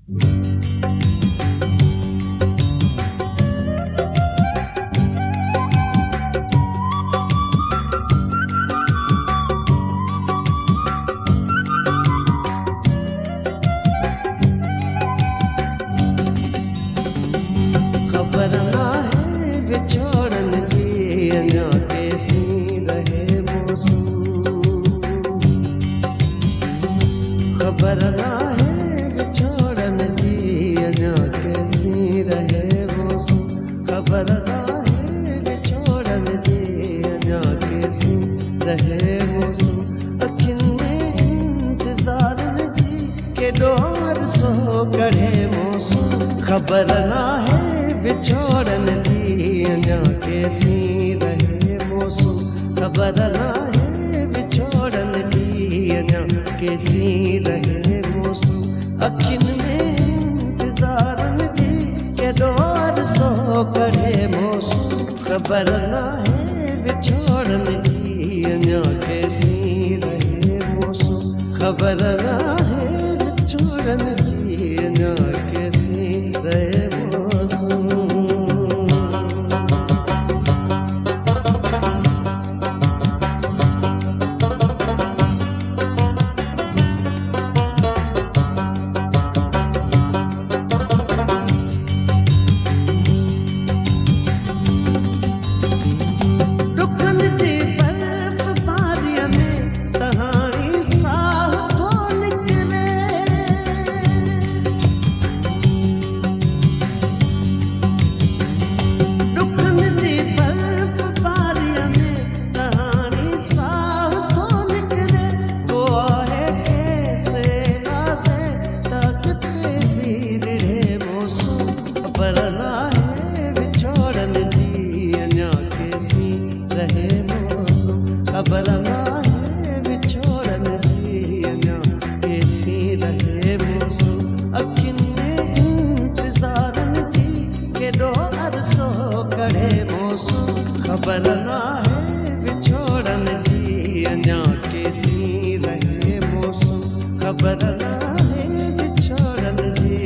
खबर ना है विछोड़न जी अञा केसी रहे मौसम। खबर ना है विछोड़न जी अञा कैसी रहे मौसम। खबर ना है विछोड़न जी अञा कैसी रहे मौसम। अखिन में इंतज़ारन जी केॾो अरसो कढे मौसम। खबर ना है विछोड़न जी अञा कैसी रहे मौसम। खबर ना है विछोड़न जी अञा कैसी रहे मौसम। अखिन में इंतज़ारन जी केॾो अरसो कढे मौसम। खबर ना है विछोड़न जी अञा कैसी रहे मौसम। खबर ना है विछोड़न जी अञा कैसी रहे मौसम। खबर ना है विछोड़न जी अञा कैसी रहे मौसम। अखिन में इंतज़ारन जी केॾो अरसो कढे मौसम। खबर ना है विछोड़न जी अञा कैसी रहे मौसम। खबर ना है विछोड़न जी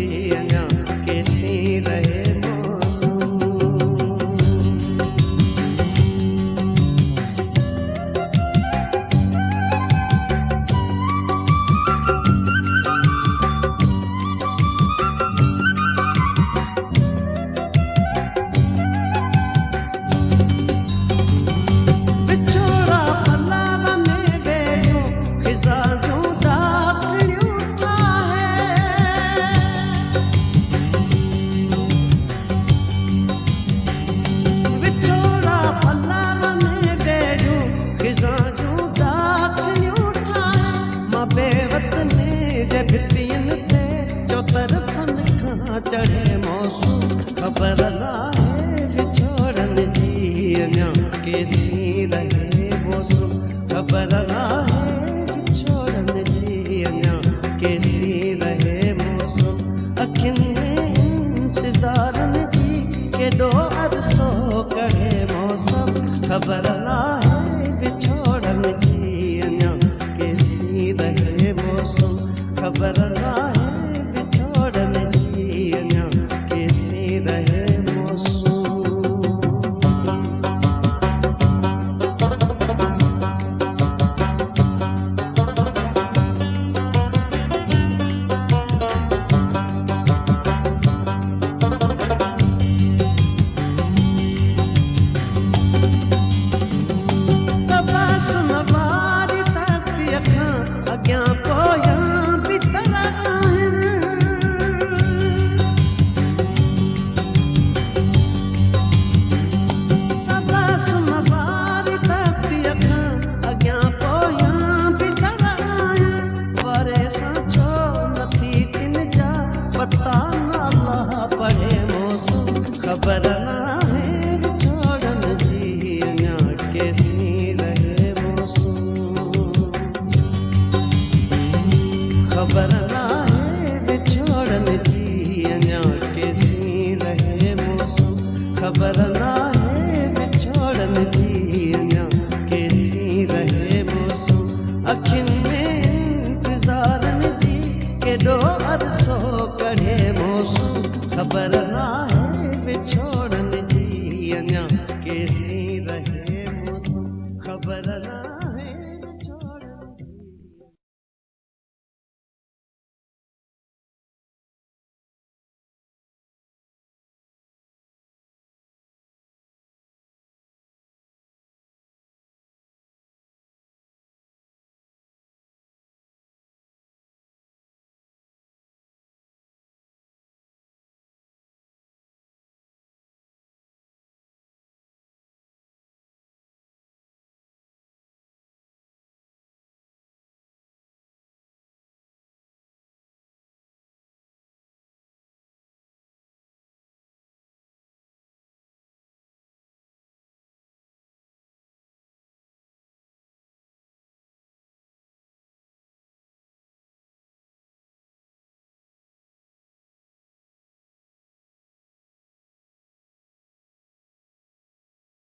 अञा कैसी रहे मौसम। चढ़े मौसम। खबर ना है विछोड़न जी अञा कैसी रहे मौसम। खबर ना है विछोड़न जी अञा कैसी रहे मौसम। अखिन में इंतज़ारन जी केॾो अरसो कढे मौसम। खबर ना है विछोड़न जी अञा कैसी रहे मौसम। खबर ना है विछोड़न जी अञा कैसी रहे मौसम। सुन वारी तख्ती अखां अॻियां पोयां बि तरह आहिनि। सुन वारी तख्ती अखां अॻियां पोयां बि तरह आहिनि। वरे सां छो नथी तिन जा पता नाला पढ़े मौसम। खबर ना है विछोड़न जी अञा कैसी खबर ना है विछोड़न जी अञा कैसी रहे मौसम। खबर ना है विछोड़न जी अञा कैसी रहे मौसम। अखिन में इंतज़ारन जी केॾो अरसो कढे ख़बर नाहे विछोड़न जी अञा केसी रहे मौसम ख़बर